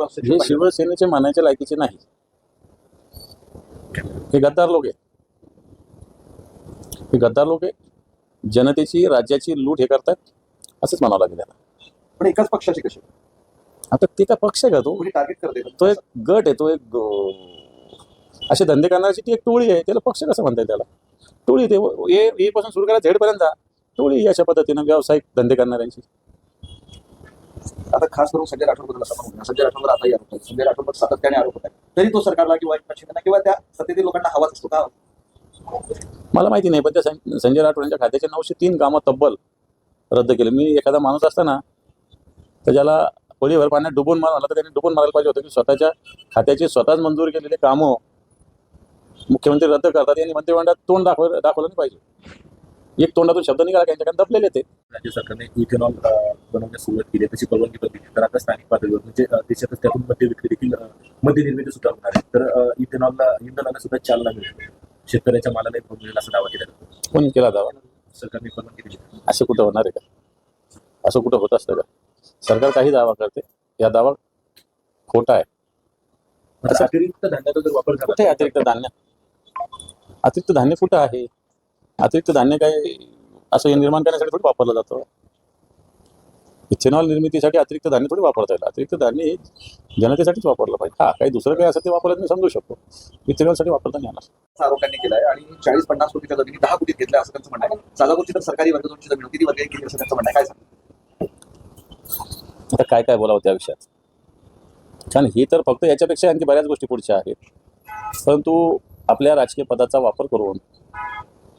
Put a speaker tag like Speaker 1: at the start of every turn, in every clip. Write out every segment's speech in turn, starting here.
Speaker 1: हे शिवसेनेचे मानायच्या लायकीचे नाही. हे गद्दार लोक आहे. हे गद्दार लोक आहे. जनतेची राज्याची लूट हे करतात असंच म्हणावं लागेल त्याला.
Speaker 2: पण एकाच पक्षाचे कसे
Speaker 1: आता ते काय पक्ष आहे का तो?
Speaker 2: कोणी टार्गेट करते
Speaker 1: तो एक गट आहे. तो एक असे धंदे करण्याची ती एक टोळी आहे. त्याला पक्ष कसं म्हणता येईल त्याला? टोळी ते ए पासून सुरू करा झेड पर्यंत टोळी अशा पद्धतीनं व्यावसायिक धंदे करणाऱ्यांची.
Speaker 2: आता खास करून संजय राठोडबद्दल असं म्हणूया. संजय राठोडवर आताही आरोप आहे. संजय राठोडवर सातत्याने आरोप होत आहे. तरी तो सरकारला किंवा एकनाथ शिंदेना किंवा त्या सत्तेतील लोकांना हवाच असतो का?
Speaker 1: मला माहिती नाही, पण त्या संजय राठोड यांच्या खात्याचे 903 कामं तब्बल रद्द केले. मी एखादा माणूस असताना तर ज्याला पळीभर पाण्यात डुबून मारायला तर त्यांनी डुबून मारायला पाहिजे होतं की स्वतःच्या खात्याची स्वतःच मंजूर केलेले कामं मुख्यमंत्री रद्द करतात यांनी मंत्रिमंडळात तोंड दाखवलं नाही पाहिजे. एक तोंडातून शब्द निघाला त्यांच्याकडे दबलेले ते.
Speaker 3: राज्य सरकारने इथेनॉल बनवण्यास सुरुवात केली, त्याची परवानगी पण दिली. तर आता स्थानिक पातळीवर म्हणजे देशातच त्यातून मद्य विक्री देखील मद्य निर्मिती सुद्धा होणार आहे. तर इथेनॉलला इंधनाला सुद्धा चालना मिळेल. शेतकऱ्याच्या मालालाही भाव मिळेल असा दावा केला जातो.
Speaker 1: कोणी केला दावा?
Speaker 3: सरकारने परवानगी दिली.
Speaker 1: असं कुठं होणार आहे का? असं कुठं होत असतं का? सरकार काही दावा करते, या दावा खोटा आहे.
Speaker 3: आता अतिरिक्त धान्याचा जर वापर
Speaker 1: कुठे
Speaker 3: झाला
Speaker 1: अतिरिक्त धान्य? अतिरिक्त धान्य कुठं आहे? अतिरिक्त धान्य काय असं निर्माण करण्यासाठी थोडी वापरलं जातं. इथेनॉल निर्मितीसाठी अतिरिक्त धान्य थोडी वापरता येईल. अतिरिक्त धान्य हे जनतेसाठीच वापरलं पाहिजे. हा काही दुसरं काही असं ते वापरलं मी समजू शकतो. इथेनॉलसाठी वापरता नाही येणार.
Speaker 2: आरोप त्यांनी केलाय आणि 40-50 कोटीच्या जमिनी 10 कोटीत घेतल्या असं त्यांचं म्हणणं आहे. जागापूरची तर सरकारी वर्ग 2ची जमीन होती, ती वर्ग 1 केली असं त्यांचं म्हणणं आहे. काय सांगतो?
Speaker 1: आता काय काय बोलावं त्या विषयात? कारण हे तर फक्त याच्यापेक्षा आणखी बऱ्याच गोष्टी पुढच्या आहेत. परंतु आपल्या राजकीय पदाचा वापर करून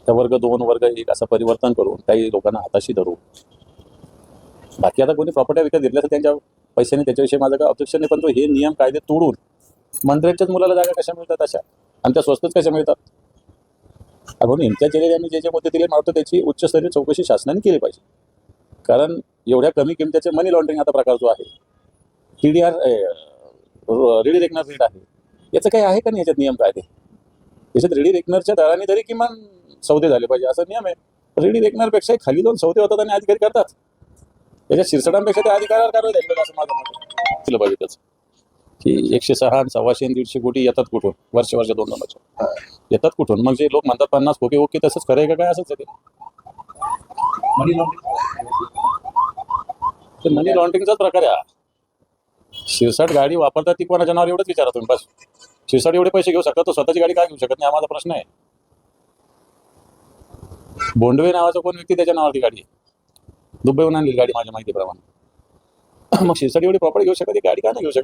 Speaker 1: त्या वर्ग 2 वर्ग 1 असं परिवर्तन करून काही लोकांना हाताशी धरून बाकी आता कोणी प्रॉपर्टी विकत घेतल्या तर त्यांच्या पैशाने त्याच्याविषयी माझं काय ऑब्जेक्शन नाही. पण तो हे नियम कायदे तोडून मंत्र्यांच्याच मुलाला जागा कशा मिळतात अशा आणि त्या स्वस्तच कशा मिळतात? म्हणून हिंसा केलेली आणि जे मुद्दे दिले मारतो त्याची उच्चस्तरीय चौकशी शासनाने केली पाहिजे. कारण एवढ्या कमी किमतीचे मनी लॉन्ड्रिंग आता प्रकार जो आहे TDR रेडी रेकनर रेट आहे, याचं काही आहे का नाही याच्यात नियम कायदे? याच्यात रेडी रेकनरच्या दराने तरी किमान सौदे झाले पाहिजे असा नियम आहे. रेडी रेकनरपेक्षाही खाली जाऊन सौदे होतात आणि अधिकारी करतात. याच्या शिरसडांपेक्षा त्या अधिकारावर कारवाई झाली पाहिजे असं माझं मत केलं पाहिजे. त्याचं की 106 125 150 कोटी येतात कुठून? वर्ष 2 वर्ष येतात कुठून? मग जे लोक म्हणतात 50 ओके ओके तसंच खरं आहे का काय? असंच आहे
Speaker 2: मनी लॉन्ड्रिंग
Speaker 1: ते. मनी लॉन्ड्रिंगचाच प्रकार आहे हा. शिरसाट गाडी वापरतात ती कोणाच्या नावावर एवढंच विचारा तुम्ही बस. शिरसाट एवढे पैसे घेऊ शकतात तर स्वतःची गाडी काय घेऊ शकत नाही हा माझा प्रश्न आहे. बोंडवे नावाचा कोण व्यक्ती त्याच्या नावावरती गाडी आहे. दुबईहून आणली गाडी माझ्या माहितीप्रमाणे. मग शिरसाट एवढी प्रॉपर्टी घेऊ शकत गाडी का नाही घेऊ शकत?